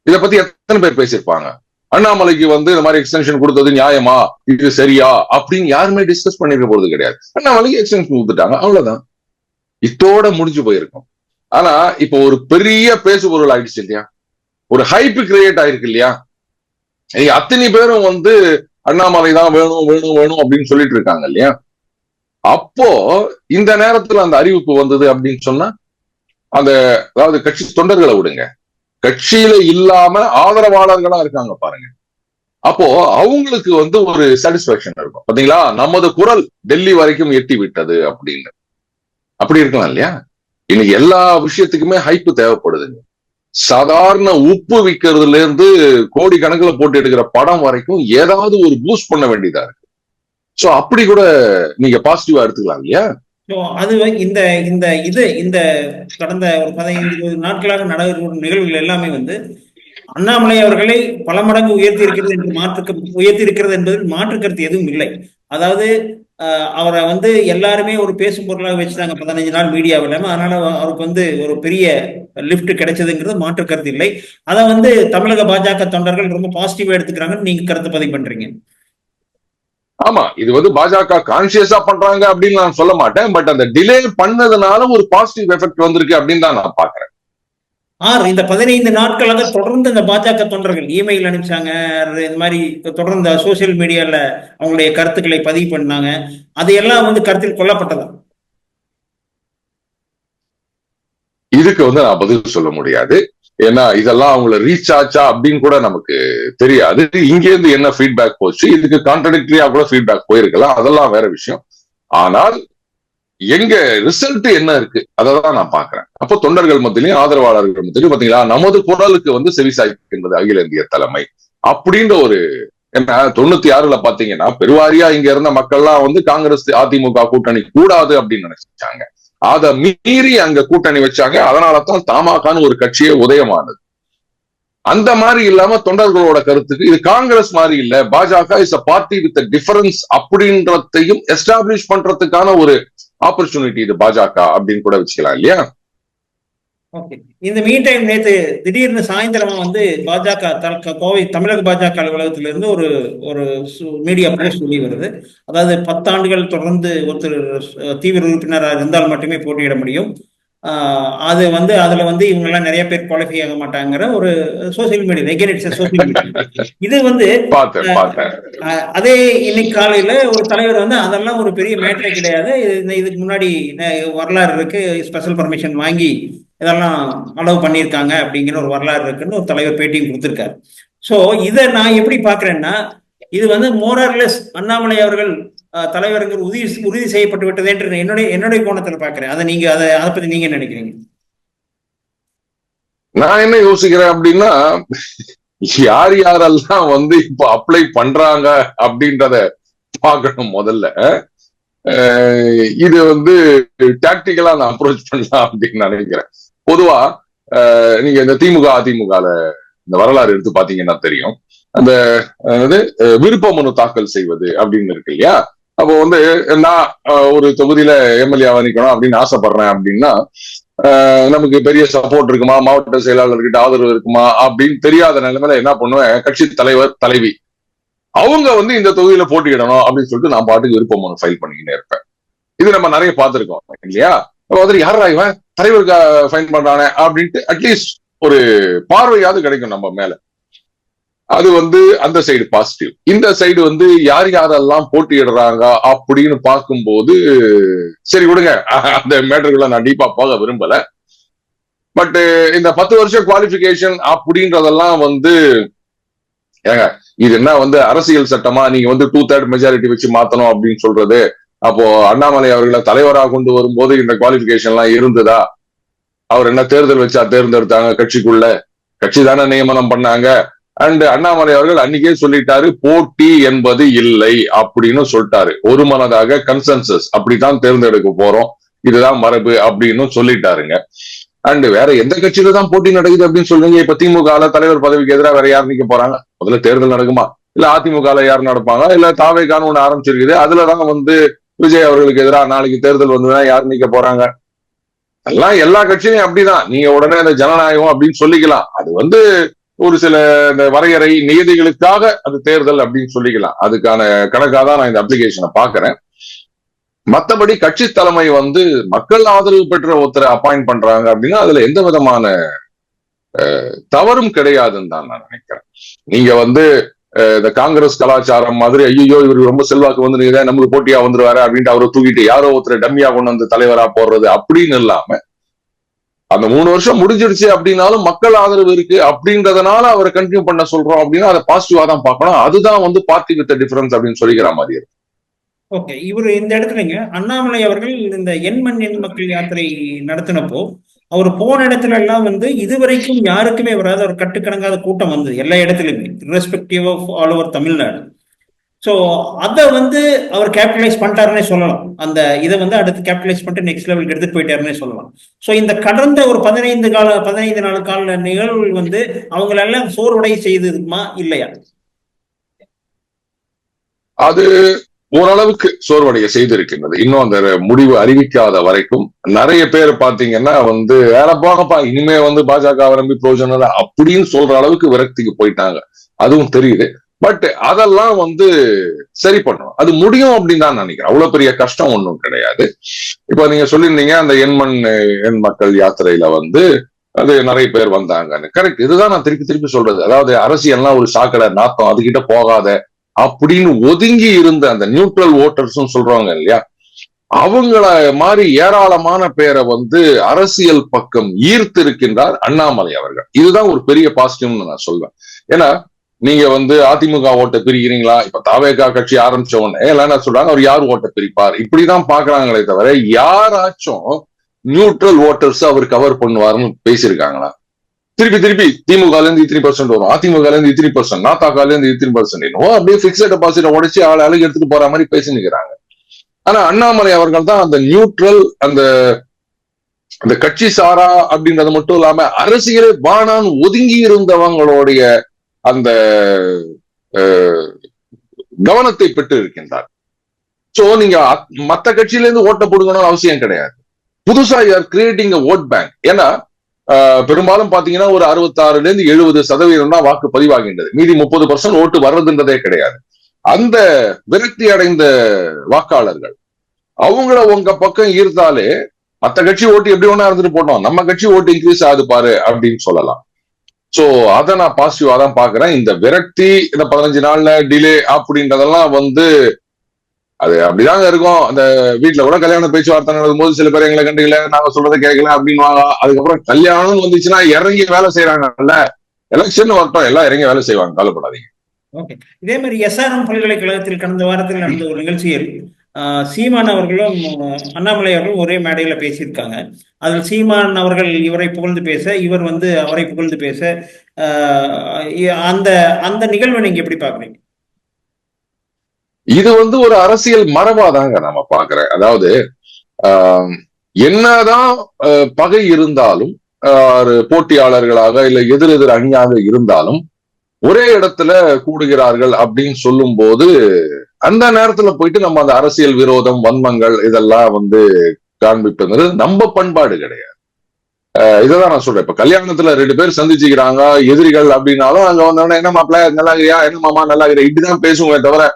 இத பத்தி எத்தனை பேர் பேசியிருப்பாங்க? அண்ணாமலைக்கு இந்த மாதிரி எக்ஸ்டென்ஷன் கொடுத்தது நியாயமா, இது சரியா அப்படின்னு யாருமே டிஸ்கஸ் பண்ணிருக்க போறது கிடையாது. அண்ணாமலைக்கு எக்ஸ்டென்ஷன் கொடுத்துட்டாங்க, அவ்வளவுதான், இத்தோட முடிஞ்சு போயிருக்கும். ஆனா இப்போ ஒரு பெரிய பேசுபொருள் ஆயிடுச்சு இல்லையா, ஒரு ஹைப் கிரியேட் ஆயிருக்கு இல்லையா. அத்தனை பேரும் அண்ணாமலை தான் வேணும் வேணும் வேணும் அப்படின்னு சொல்லிட்டு இருக்காங்க இல்லையா. அப்போ இந்த நேரத்துல அந்த அறிவிப்பு வந்தது அப்படின்னு சொன்னா அதாவது கட்சி தொண்டர்களை விடுங்க, கட்சியில இல்லாம ஆதரவாளர்களா இருக்காங்க பாருங்க, அப்போ அவங்களுக்கு ஒரு சாட்டிஸ்பாக்சன் இருக்கும். பாத்தீங்களா, நமது குரல் டெல்லி வரைக்கும் எட்டி விட்டது அப்படின்னு. அப்படி இருக்கலாம் இல்லையா. இன்னைக்கு எல்லா விஷயத்துக்குமே ஹைப்பு தேவைப்படுதுங்க. சாதாரண உப்பு விற்கிறதுல இருந்து கோடி கணக்குல போட்டு எடுக்கிற படம் வரைக்கும் ஏதாவது ஒரு பூஸ்ட் பண்ண வேண்டியதா இருக்கு. சோ அப்படி கூட நீங்க பாசிட்டிவா எடுத்துக்கலாம் இல்லையா. அது இந்த இந்த இது இந்த கடந்த ஒரு 15-20 நாட்களாக நடக்கிற நிகழ்வுகள் எல்லாமே அண்ணாமலை அவர்களை பல மடங்கு உயர்த்தி இருக்கிறது என்பதில் மாற்று கருத்து எதுவும் இல்லை. அதாவது அவரை எல்லாருமே ஒரு பேசும் பொருளாக வச்சுட்டாங்க 15 நாள் மீடியாவில். அதனால அவருக்கு ஒரு பெரிய லிப்ட் கிடைச்சதுங்கிறது மாற்று கருத்து இல்லை. அதை தமிழக பாஜக தொண்டர்கள் ரொம்ப பாசிட்டிவா எடுத்துக்கிறாங்கன்னு நீங்க கருத்து பதிவு பண்றீங்க. ஆமா, இது பாஜக கான்சியஸா பண்றாங்க அப்படின்னு நான் சொல்ல மாட்டேன். பட் அந்த டிலே பண்ணதுனால ஒரு பாசிட்டிவ் எஃபெக்ட் வந்திருக்கு அப்படின்னு தான் நான் பாக்குறேன். இந்த 15 நாட்களாக தொடர்ந்து இந்த பாஜக தொண்டர்கள் இமெயில் அனுப்பிச்சாங்க, இந்த மாதிரி தொடர்ந்து சோசியல் மீடியால அவங்களுடைய கருத்துக்களை பதிவு பண்ணாங்க. அதையெல்லாம் கருத்தில் கொள்ளப்பட்டதா? இதுக்கு நான் பதில் சொல்ல முடியாது. ஏன்னா இதெல்லாம் அவங்கள ரீச் ஆச்சா அப்படின்னு கூட நமக்கு தெரியாது. இங்க இருந்து என்ன ஃபீட்பேக் போச்சு, இதுக்கு கான்ட்ரடிக்டரியா கூட ஃபீட்பேக் போயிருக்கலாம், அதெல்லாம் வேற விஷயம். ஆனால் எங்க ரிசல்ட் என்ன இருக்கு அததான் நான் பாக்குறேன். அப்போ தொண்டர்கள் மத்தியிலையும் ஆதரவாளர்கள் மத்தியிலும் பாத்தீங்களா, நமது குரலுக்கு வந்து செவிசாய்க்கின்றது அகில இந்திய தலைமை அப்படின்ற ஒரு, ஏன்னா 96ல பாத்தீங்கன்னா பெருவாரியா இங்க இருந்த மக்கள்லாம் வந்து காங்கிரஸ் அதிமுக கூட்டணி கூடாது அப்படின்னு நினைச்சாங்க. அதை மீறி அங்க கூட்டணி வச்சாங்க. அதனாலதான் தமாகான்னு ஒரு கட்சியே உதயமானது. அந்த மாதிரி இல்லாம தொண்டர்களோட கருத்துக்கு இது காங்கிரஸ் மாதிரி இல்ல, பாஜக is a party with difference அப்படின்றதையும் எஸ்டாப்ளிஷ் பண்றதுக்கான ஒரு ஆப்பர்ச்சுனிட்டி இது பாஜக அப்படின்னு கூட வச்சுக்கலாம் இல்லையா? ஓகே. இந்த மீன் டைம் நேத்து திடீர்னு சாயந்தரமா வந்து பாஜக கோவை தமிழக பாஜக அலுவலகத்திலிருந்து இருந்து ஒரு ஒரு மீடியா போஸ்ட் வெளியே வருது. அதாவது 10 ஆண்டுகள் தொடர்ந்து ஒருத்தர் தீவிர உறுப்பினராக இருந்தால் மட்டுமே போட்டியிட முடியும். அது வந்து அதுல வந்து இவங்க எல்லாம் நிறைய பேர் குவாலிஃபை ஆக மாட்டாங்கிற ஒரு social media, again it's social media. இது வந்து அதே இன்னைக்கு காலையில ஒரு தலைவர் வந்து அதெல்லாம் ஒரு பெரிய மேட்டரே கிடையாது, இதுக்கு முன்னாடி வரலாறு இருக்கு, ஸ்பெஷல் பர்மிஷன் வாங்கி இதெல்லாம் அலோவ் பண்ணியிருக்காங்க அப்படிங்கிற ஒரு வரலாறு இருக்குன்னு ஒரு தலைவர் பேட்டியும் கொடுத்திருக்காரு. ஸோ இதை நான் எப்படி பாக்குறேன்னா, இது வந்து மோரர்லெஸ் அண்ணாமலை அவர்கள் தலைவர்கள் உறுதி செய்யப்பட்டு விட்டது என்று என்னுடைய கோணத்தில் பாக்குறேன். அதை பத்தி நீங்க நினைக்கிறீங்க? நான் என்ன யோசிக்கிறேன் அப்படின்னா, யார் யாரெல்லாம் வந்து இப்ப அப்ளை பண்றாங்க அப்படின்றத பார்க்கணும் முதல்ல. இது வந்து டாக்டிக்கலா நான் அப்ரோச் பண்ணலாம் அப்படின்னு நினைக்கிறேன். பொதுவா நீங்க இந்த திமுக அதிமுக இந்த வரலாறு எடுத்து பாத்தீங்கன்னா தெரியும், அந்த விருப்ப மனு தாக்கல் செய்வது அப்படின்னு இருக்கு இல்லையா? அப்போ வந்து நான் ஒரு தொகுதியில எம்எல்ஏவா நிக்கணும் அப்படின்னு ஆசைப்படுறேன் அப்படின்னா, நமக்கு பெரிய சப்போர்ட் இருக்குமா, மாவட்ட செயலாளர்கிட்ட ஆதரவு இருக்குமா அப்படின்னு தெரியாத நிலைமையில என்ன பண்ணுவேன், கட்சி தலைவர் தலைவி அவங்க வந்து இந்த தொகுதியில போட்டியிடணும் அப்படின்னு சொல்லிட்டு நான் பாட்டுக்கு விருப்ப மனு ஃபைல் பண்ணிக்கிட்டே இருப்பேன். இது நம்ம நிறைய பார்த்திருக்கோம் இல்லையா? வந்து யாரா இவன் தலைவருக்கு ஃபைன் பண்றானே அப்படின்ட்டு அட்லீஸ்ட் ஒரு பார்வையாவது கிடைக்கும் நம்ம மேல. அது வந்து அந்த சைடு பாசிட்டிவ். இந்த சைடு வந்து யார் யாரெல்லாம் போட்டியிடுறாங்க அப்படின்னு பார்க்கும்போது சரி விடுங்க, அந்த மேட்டருக்குள்ள நான் டீப்பா போக விரும்பல. பட் இந்த 10 வருஷம் குவாலிபிகேஷன் அப்படின்றதெல்லாம் வந்து ஏங்க, இது என்ன வந்து அரசியல் சட்டமா நீங்க வந்து 2/3 மெஜாரிட்டி வச்சு மாத்தணும் அப்படின்னு சொல்றது? அப்போ அண்ணாமலை அவர்களை தலைவராக கொண்டு வரும்போது இந்த குவாலிபிகேஷன் எல்லாம் இருந்ததா? அவர் என்ன தேர்தல் வச்சா தேர்ந்தெடுத்தாங்க? கட்சிக்குள்ள கட்சி தானே நியமனம் பண்ணாங்க. அண்ட் அண்ணாமலை அவர்கள் அன்னைக்கே சொல்லிட்டாரு, போட்டி என்பது இல்லை அப்படின்னு சொல்லிட்டாரு. ஒரு மனதாக கன்சென்சஸ் அப்படித்தான் தேர்ந்தெடுக்க போறோம், இதுதான் மரபு அப்படின்னு சொல்லிட்டாருங்க. அண்ட் வேற எந்த கட்சியில தான் போட்டி நடக்குது அப்படின்னு சொல்றீங்க? இப்ப திமுக தலைவர் பதவிக்கு எதிராக வேற யார் நிக்க போறாங்க? முதல்ல தேர்தல் நடக்குமா? இல்ல அதிமுக யார் நடப்பாங்க? இல்ல தாவேகான்னு ஒண்ணு ஆரம்பிச்சிருக்குது, அதுலதான் வந்து விஜய் அவர்களுக்கு எதிராக நாளைக்கு தேர்தல் வந்துதான் யார் நிக்க போறாங்க? எல்லாம் எல்லா கட்சியும் அப்படிதான். நீங்க உடனே அந்த ஜனநாயகம் அப்படின்னு சொல்லிக்கலாம், அது வந்து ஒரு சில இந்த வரையறை நியதிகளுக்காக அது தேர்தல் அப்படின்னு சொல்லிக்கலாம். அதுக்கான கணக்காக தான் நான் இந்த அப்ளிகேஷனை பாக்குறேன். மற்றபடி கட்சி தலைமை வந்து மக்கள் ஆதரவு பெற்ற ஒருத்தரை அப்பாயிண்ட் பண்றாங்க அப்படின்னா அதுல எந்த விதமான தவறும் கிடையாதுன்னு தான் நான் நினைக்கிறேன். நீங்க வந்து இந்த காங்கிரஸ் கலாச்சாரம் மாதிரி ஐயோ இவருக்கு ரொம்ப செல்வாக்கு வந்து நீங்க நமக்கு போட்டியா வந்துருவாரு அப்படின்ட்டு அவரை தூக்கிட்டு யாரோ ஒருத்தர் டம்மியா கொண்டு வந்து தலைவரா போடுறது அப்படின்னு இல்லாம, அந்த 3 வருஷம் முடிஞ்சிடுச்சு அப்படின்னாலும் மக்கள் ஆதரவு இருக்கு அப்படின்றதுனால அவரை கண்டினியூ பண்ண சொல்றோம் அப்படின்னா அதை பாசிட்டிவா தான் பார்க்கணும். அதுதான் வந்து பார்ட்டி வித் டிஃபரன்ஸ் அப்படின்னு சொல்லிக்கிற மாதிரி இருக்கு. ஓகே. இவர் இந்த இடத்துலங்க அண்ணாமலை அவர்கள் இந்த எண் மக்கள் யாத்திரை நடத்தினப்போ அவர் போன இடத்துல எல்லாம் வந்து இதுவரைக்கும் யாருக்குமே வராத ஒரு கட்டுக்கணங்காத கூட்டம் வந்தது எல்லா இடத்துலயுமே, respective of all over Tamil Nadu. So அதை வந்து அவர் கேபிட்டலைஸ் பண்ணிட்டாருன்னே சொல்லலாம். அந்த இதை வந்து அடுத்து கேபிட்டலைஸ் பண்ணிட்டு நெக்ஸ்ட் லெவலுக்கு எடுத்துட்டு போயிட்டாருன்னே சொல்லலாம். ஸோ இந்த கடந்த ஒரு 15 நாள் கால நிகழ்வுகள் வந்து அவங்களெல்லாம் சோர்வடை செய்திருக்குமா இல்லையா? அது ஓரளவுக்கு சோர்வடைய செய்திருக்கின்றது. இன்னும் அந்த முடிவு அறிவிக்காத வரைக்கும் நிறைய பேர் பாத்தீங்கன்னா வந்து வேற போகப்பா இனிமே வந்து பாஜக நம்பி பிரோஜனம் அப்படின்னு சொல்ற அளவுக்கு விரக்திக்கு போயிட்டாங்க. அதுவும் தெரியுது. பட் அதெல்லாம் வந்து சரி பண்ணணும், அது முடியும் அப்படின்னு தான் நினைக்கிறேன். அவ்வளவு பெரிய கஷ்டம் ஒன்றும் கிடையாது. இப்ப நீங்க சொல்லியிருந்தீங்க அந்த எண் மக்கள் யாத்திரையில வந்து அது நிறைய பேர் வந்தாங்கன்னு. கரெக்ட். இதுதான் நான் திருப்பி சொல்றது. அதாவது அரசியல்லாம் ஒரு சாக்கடை நாத்தம், அதுகிட்ட போகாத அப்படின்னு ஒதுங்கி இருந்த அந்த நியூட்ரல் ஓட்டர்ஸ் சொல்றாங்க இல்லையா, அவங்கள மாதிரி ஏராளமான பேரை வந்து அரசியல் பக்கம் ஈர்த்திருக்கின்றார் அண்ணாமலை அவர்கள். இதுதான் ஒரு பெரிய பாசிட்டிவ்னு நான் சொல்வேன். ஏன்னா நீங்க வந்து அதிமுக ஓட்டை பிரிக்கிறீங்களா? இப்ப தாவேகா கட்சி ஆரம்பிச்ச உடனே எல்லாம் என்ன சொல்றாங்க, அவர் யார் ஓட்டை பிரிப்பார் இப்படிதான் பாக்குறாங்களே தவிர யாராச்சும் நியூட்ரல் ஓட்டர்ஸ் அவர் கவர் பண்ணுவாருன்னு பேசியிருக்காங்களா? திருப்பி திருப்பி திமுக இருந்து இத்தனை % வரும், அதிமுக இருந்து இத்தனை %, நாத்தாக்கா இருந்து இத்தனை % என்னவோ அப்படியே பிக்ஸட் டெபாசிட் உடைச்சு அழகு எடுத்துட்டு போற மாதிரி பேசினுக்கிறாங்க. ஆனா அண்ணாமலை அவர்கள் தான் அந்த நியூட்ரல், அந்த கட்சி சாரா அப்படின்றது மட்டும் இல்லாம அரசியலே வானான் ஒதுங்கி இருந்தவங்களுடைய அந்த கவனத்தை பெற்று இருக்கின்றார். சோ நீங்க மத்த கட்சியில இருந்து ஓட்ட போடுங்கன்னு அவசியம் கிடையாது. புதுசா you are creating a vote bank. ஏன்னா பெரும்பாலும் பாத்தீங்கன்னா ஒரு 66% தான் வாக்கு பதிவாகின்றது. மீதி 30% ஓட்டு வர்றதுன்றதே கிடையாது. அந்த விரக்தி அடைந்த வாக்காளர்கள் அவங்கள உங்க பக்கம் ஈர்த்தாலே மத்த கட்சி ஓட்டு எப்படி ஒண்ணா இருந்துட்டு போட்டோம், நம்ம கட்சி ஓட்டு இன்க்ரீஸ் ஆகுது பாரு அப்படின்னு சொல்லலாம். சோ அதை நான் பாசிட்டிவா தான் பாக்குறேன். இந்த விரக்தி, இந்த 15 நாள்ல டிலே அப்படின்றதெல்லாம் வந்து அது அப்படிதாங்க இருக்கும். அந்த வீட்டுல கூட கல்யாண பேச்சுவார்த்தை நடக்கும் போது சில பேர் எங்களை கண்டுக்கல, நாங்க சொல்றதை கேட்கல அப்படின்னு அதுக்கப்புறம் கல்யாணம் வந்துச்சுன்னா இறங்கி வேலை செய்யறாங்கல்ல. எலெக்ஷன் வரட்டும், எல்லாம் இறங்கி வேலை செய்வாங்க, கவலைப்படாதீங்க. ஓகே. இதே மாதிரி SRM பல்கலைக்கழகத்தில் கடந்த வாரத்தில் நடந்த ஒரு நிகழ்ச்சியில் சீமான் அவர்களும் அண்ணாமலை அவர்களும் ஒரே மேடையில பேசியிருக்காங்க. அதில் சீமான் அவர்கள் இவரை புகழ்ந்து பேச, இவர் வந்து அவரை புகழ்ந்து பேச, அந்த அந்த நிகழ்வை நீங்க எப்படி பாக்குறீங்க? இது வந்து ஒரு அரசியல் மரபாதாங்க நம்ம பாக்குறேன். அதாவது என்னதான் பகை இருந்தாலும், போட்டியாளர்களாக இல்ல எதிர் அணியாக இருந்தாலும் ஒரே இடத்துல கூடுகிறார்கள் அப்படின்னு சொல்லும் போது அந்த நேரத்துல போயிட்டு நம்ம அந்த அரசியல் விரோதம், வன்மங்கள் இதெல்லாம் வந்து காண்பிப்பது நம்ம பண்பாடு கிடையாது. இதான் நான் சொல்றேன். இப்ப கல்யாணத்துல 2 பேர் சந்திச்சுக்கிறாங்க, எதிரிகள் அப்படின்னாலும் அங்க வந்தோடனே என்ன மாப்பிள்ள நல்லா இருக்கிறியா, என்ன மாமா நல்லா இருக்கிற இப்படிதான் பேசுவோமே தவிர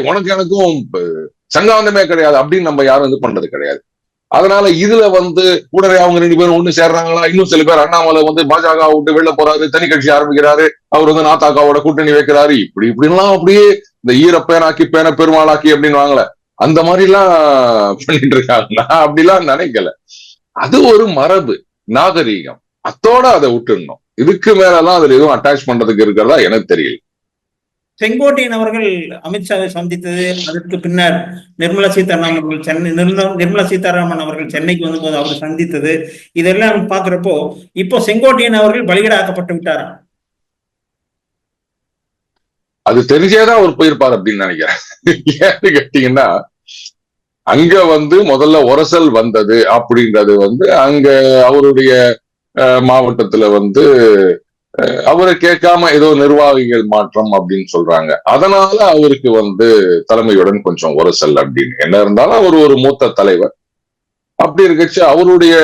உனக்கு எனக்கும் சங்காந்தமே கிடையாது அப்படின்னு நம்ம யாரும் இது பண்றது கிடையாது. அதனால இதுல வந்து உடனே அவங்க 2 பேரும் ஒண்ணு சேர்றாங்களா, இன்னும் சில பேர் அண்ணாமலை வந்து பாஜக விட்டு வெளில போறாரு, தனி கட்சி ஆரம்பிக்கிறாரு, அவர் வந்து நாத்தாக்காவோட கூட்டணி வைக்கிறாரு, இப்படிலாம் அப்படியே இந்த ஈரப்பேனாக்கி பேன பெருமாளாக்கி அப்படின்னு வாங்கல, அந்த மாதிரி எல்லாம் பண்ணிட்டு இருக்காங்க. அப்படிலாம் நினைக்கல. அது ஒரு மரபு, நாகரீகம், அத்தோட அதை விட்டுடணும். இதுக்கு மேலலாம் அதுல எதுவும் அட்டாச் பண்றதுக்கு இருக்கிறதா எனக்கு தெரியல. செங்கோட்டையன் அவர்கள் அமித்ஷாவை சந்தித்தது, அதற்கு பின்னர் நிர்மலா சீதாராமன் அவர்கள் சென்னைக்கு வந்தபோது அவர் சந்தித்தது, இதெல்லாம் பாக்குறப்போ இப்போ செங்கோட்டையன் அவர்கள் பலிகடாக்கப்பட்டு விட்டாரா? அது தெரிஞ்சேதான் அவர் போயிருப்பார் அப்படின்னு நினைக்கிறேன். ஏன்னு கேட்டீங்கன்னா, அங்க வந்து முதல்ல உரசல் வந்தது அப்படின்றது வந்து அங்க அவருடைய மாவட்டத்துல வந்து அவரை கேட்காம ஏதோ நிர்வாகிகள் மாற்றம் அப்படின்னு சொல்றாங்க. அதனால அவருக்கு வந்து தலைமையுடன் கொஞ்சம் உரசல் அப்படின்னு. என்ன இருந்தாலும் அவர் ஒரு மூத்த தலைவர். அப்படி இருக்கச்சு அவருடைய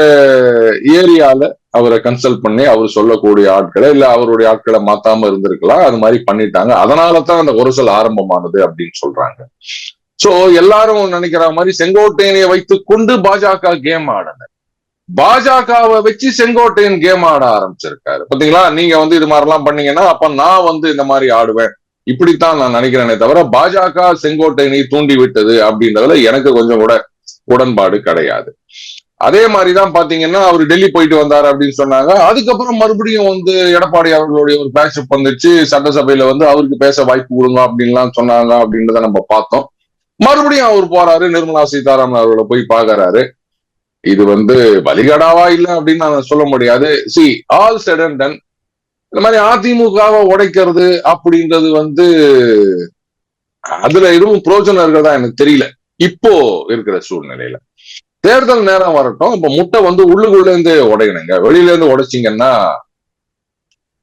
ஏரியால அவரை கன்சல்ட் பண்ணி அவர் சொல்லக்கூடிய ஆட்களை இல்ல அவருடைய ஆட்களை மாத்தாம இருந்திருக்கலாம். அது மாதிரி பண்ணிட்டாங்க. அதனாலதான் அந்த உரசல் ஆரம்பமானது அப்படின்னு சொல்றாங்க. சோ எல்லாரும் நினைக்கிற மாதிரி செங்கோட்டையனை வைத்துக் கொண்டு பாஜக கேம் ஆடினர். பாஜகவை வச்சு செங்கோட்டையன் கேம் ஆட ஆரம்பிச்சிருக்காரு. பாத்தீங்களா, நீங்க வந்து இது மாதிரி எல்லாம் பண்ணீங்கன்னா அப்ப நான் வந்து இந்த மாதிரி ஆடுவேன், இப்படித்தான் நான் நினைக்கிறேனே தவிர பாஜக செங்கோட்டையனை தூண்டி விட்டது அப்படின்றதுல எனக்கு கொஞ்சம் கூட உடன்பாடு கிடையாது. அதே மாதிரிதான் பாத்தீங்கன்னா அவர் டெல்லி போயிட்டு வந்தாரு அப்படின்னு சொன்னாங்க. அதுக்கப்புறம் மறுபடியும் வந்து எடப்பாடி அவர்களுடைய ஒரு பேட்சப் வந்துச்சு. சட்டசபையில வந்து அவருக்கு பேச வாய்ப்பு கொடுங்க அப்படின்லாம் சொன்னாங்க அப்படின்றத நம்ம பார்த்தோம். மறுபடியும் அவர் போறாரு, நிர்மலா சீதாராமன் அவர்களை போய் பாக்குறாரு. இது வந்து வலிகடாவா இல்ல அப்படின்னு நான் சொல்ல முடியாது. C all set and ton இந்த மாதிரி அதிமுகவை உடைக்கிறது அப்படின்றது வந்து அதுல எதுவும் பிரோஜனம் இருக்கிறதா எனக்கு தெரியல இப்போ இருக்கிற சூழ்நிலையில. தேர்தல் நேரம் வரட்டும். இப்ப முட்டை வந்து உள்ளுக்குள்ள இருந்து உடையணுங்க, வெளியில இருந்து உடைச்சிங்கன்னா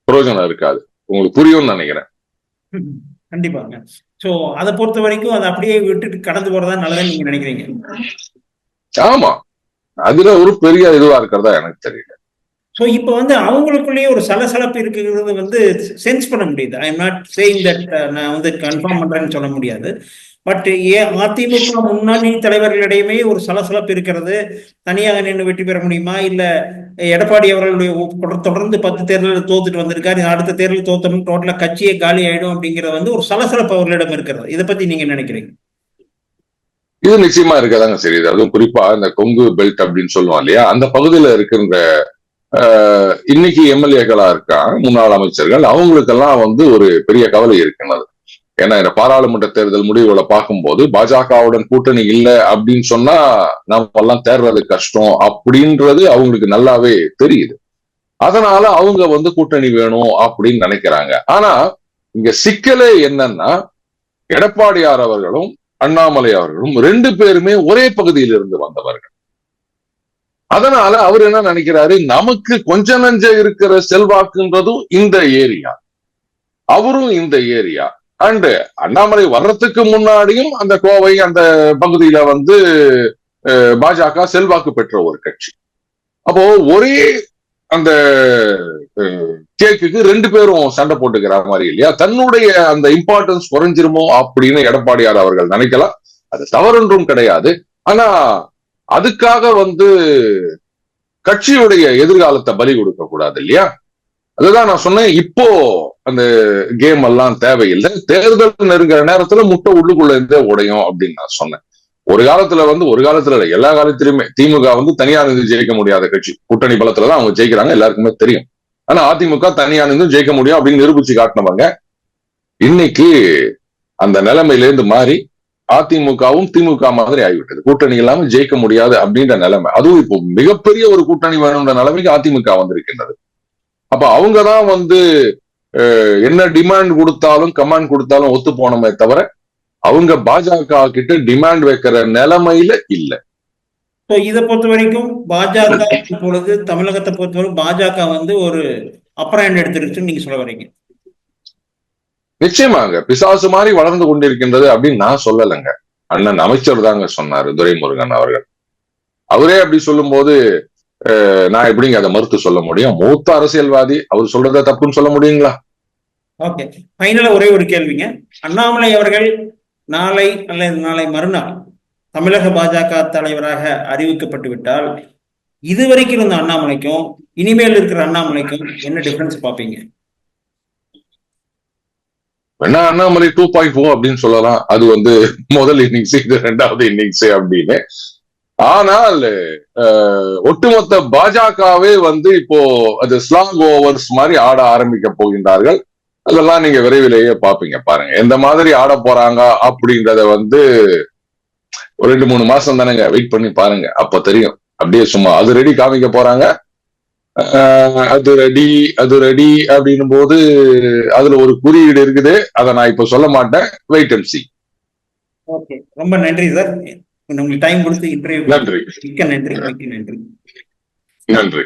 பிரோஜனம் இருக்காது. உங்களுக்கு புரியும்னு நினைக்கிறேன். கண்டிப்பாங்க. சோ அதை பொறுத்த வரைக்கும் அதை அப்படியே விட்டுட்டு கடந்து போறதா நல்லதுன்னு நீங்க நினைக்கிறீங்க? ஆமா, அதுல ஒரு பெரிய இதுவா இருக்கிறதா எனக்கு தெரியல. சோ இப்ப வந்து அவங்களுக்குள்ளேயே ஒரு சலசலப்பு இருக்கிறது வந்து சென்ஸ் பண்ண முடியுது. I am not saying that நான் வந்து கன்ஃபார்ம் பண்றேன்னு சொல்ல முடியாது. பட் அதிமுக முன்னணி தலைவர்களிடையுமே ஒரு சலசலப்பு இருக்கிறது. தனியாக நின்று வெற்றி பெற முடியுமா, இல்ல எடப்பாடி அவர்களுடைய தொடர்ந்து 10 தேர்தலில் தோத்துட்டு வந்திருக்காரு, அடுத்த தேர்தல் தோத்தணும் டோட்டலா கட்சியே காலி ஆயிடும் அப்படிங்கிறது வந்து ஒரு சலசலப்பு அவர்களிடம் இருக்கிறது. இதை பத்தி நீங்க நினைக்கிறீங்க? இது நிச்சயமா இருக்கதாங்க சரி. அதுவும் குறிப்பா இந்த கொங்கு பெல்ட் அப்படின்னு சொல்லுவோம் இல்லையா, அந்த பகுதியில இருக்கின்ற இன்னைக்கு எம்எல்ஏக்களா இருக்காங்க, முன்னாள் அமைச்சர்கள், அவங்களுக்கெல்லாம் வந்து ஒரு பெரிய கவலை இருக்கின்றது. ஏன்னா இந்த பாராளுமன்ற தேர்தல் முடிவுகளை பார்க்கும்போது பாஜகவுடன் கூட்டணி இல்லை அப்படின்னு சொன்னா நம்ம எல்லாம் தேர்றது கஷ்டம் அப்படின்றது அவங்களுக்கு நல்லாவே தெரியுது. அதனால அவங்க வந்து கூட்டணி வேணும் அப்படின்னு நினைக்கிறாங்க. ஆனா இங்க சிக்கலே என்னன்னா, எடப்பாடியார் அவர்களும் அண்ணாமலை அவர்களும் 2 பேருமே ஒரே பகுதியில் இருந்து வந்தவர்கள். அதனால அவர் என்ன நினைக்கிறாரு, நமக்கு கொஞ்ச நஞ்ச இருக்கிற செல்வாக்குன்றதும் இந்த ஏரியா, அவரும் இந்த ஏரியா. அண்ட் அண்ணாமலை வர்றதுக்கு முன்னாடியும் அந்த கோவை அந்த பகுதியில வந்து பாஜக செல்வாக்கு பெற்ற ஒரு கட்சி. அப்போ ஒரே அந்த கேக்குக்கு 2 பேரும் சண்டை போட்டுக்கிற மாதிரி இல்லையா, தன்னுடைய அந்த இம்பார்ட்டன்ஸ் குறைஞ்சிருமோ அப்படின்னு எடப்பாடியார் அவர்கள் நினைக்கலாம். அது தவறொன்றும் கிடையாது. ஆனா அதுக்காக வந்து கட்சியுடைய எதிர்காலத்தை பலி கொடுக்க கூடாது இல்லையா. அதுதான் நான் சொன்னேன், இப்போ அந்த கேம் எல்லாம் தேவையில்லை, தேர்தல் நெருங்குற நேரத்துல முட்டை உள்ளுக்குள்ள இருந்தே உடையும் அப்படின்னு நான் சொன்னேன். ஒரு காலத்துல இல்லை, எல்லா காலத்திலுமே திமுக வந்து தனியா நின்று ஜெயிக்க முடியாத கட்சி. கூட்டணி பலத்துலதான் அவங்க ஜெயிக்கிறாங்க, எல்லாருக்குமே தெரியும். ஆனா அதிமுக தனியா நின்று ஜெயிக்க முடியும் அப்படின்னு நிரூபிச்சு காட்டினவங்க. இன்னைக்கு அந்த நிலைமையிலேருந்து மாறி அதிமுகவும் திமுக மாதிரி ஆகிவிட்டது. கூட்டணி இல்லாம ஜெயிக்க முடியாது அப்படின்ற நிலைமை. அதுவும் இப்போ மிகப்பெரிய ஒரு கூட்டணி வேணும்ன்ற நிலைமைக்கு அதிமுக வந்திருக்கின்றது. அப்ப அவங்கதான் வந்து என்ன டிமாண்ட் கொடுத்தாலும் கமாண்ட் கொடுத்தாலும் ஒத்து போனமே தவிர அவங்க பாஜக கிட்ட டிமாண்ட் வைக்கிற நிலைமையில இல்ல. இதை பொறுத்த வரைக்கும் பாஜக இப்பொழுது தமிழகத்தை பொறுத்தவரை பாஜக வந்து ஒரு அப்பர் ஹேண்ட் எடுத்துருச்சுன்னு நீங்க சொல்ல வரீங்க? நிச்சயமாங்க, பிசாசு மாதிரி வளர்ந்து கொண்டிருக்கின்றது அப்படின்னு நான் சொல்லலைங்க. அண்ணன் அமைச்சர் தாங்க சொன்னாரு, துரைமுருகன் அவர்கள். அவரே அப்படி சொல்லும் போது நான் எப்படிங்க அதை மறுத்து சொல்ல முடியும்? மூத்த அரசியல்வாதி, அவர் சொல்றத தப்புன்னு சொல்ல முடியுங்களா? ஓகே, ஃபைனலா ஒரே ஒரு கேள்விங்க. அண்ணாமலை அவர்கள் நாளை அல்லது நாளை மறுநாள் தமிழக பாஜக தலைவராக அறிவிக்கப்பட்டு விட்டால் இதுவரைக்கும் இருந்த அண்ணாமலைக்கும் இனிமேல் இருக்கிற அண்ணாமலைக்கும் என்ன டிஃபரன்ஸ் பாப்பீங்க? வேணா அண்ணாமலை 2.0 அப்படின்னு சொல்லலாம். அது வந்து முதல் இன்னிங்ஸ், இது 2வது இன்னிங்ஸ் அப்படின்னு. ஆனால் ஒட்டுமொத்த பாஜகவே வந்து இப்போ அது ஸ்லாங் ஓவர்ஸ் மாதிரி ஆட ஆரம்பிக்க போகின்றார்கள். அதெல்லாம் நீங்க விரைவிலேயே பாப்பீங்க. பாருங்க எந்த மாதிரி ஆட போறாங்க அப்படின்றத வந்து ஒரு 2-3 மாசம் தானேங்க, வெயிட் பண்ணி பாருங்க, அப்ப தெரியும். அப்படியே சும்மா அது ரெடி காமிக்க போறாங்க, அது ரெடி அப்படின்னும் போது அதுல ஒரு குறியீடு இருக்குது. அதை நான் இப்ப சொல்ல மாட்டேன், வெயிட் அண்ட் see. ஓகே, ரொம்ப நன்றி சார், உங்களுக்கு டைம் கொடுத்து இன்டர்வியூ. நன்றி. மிக்க நன்றி. நன்றி.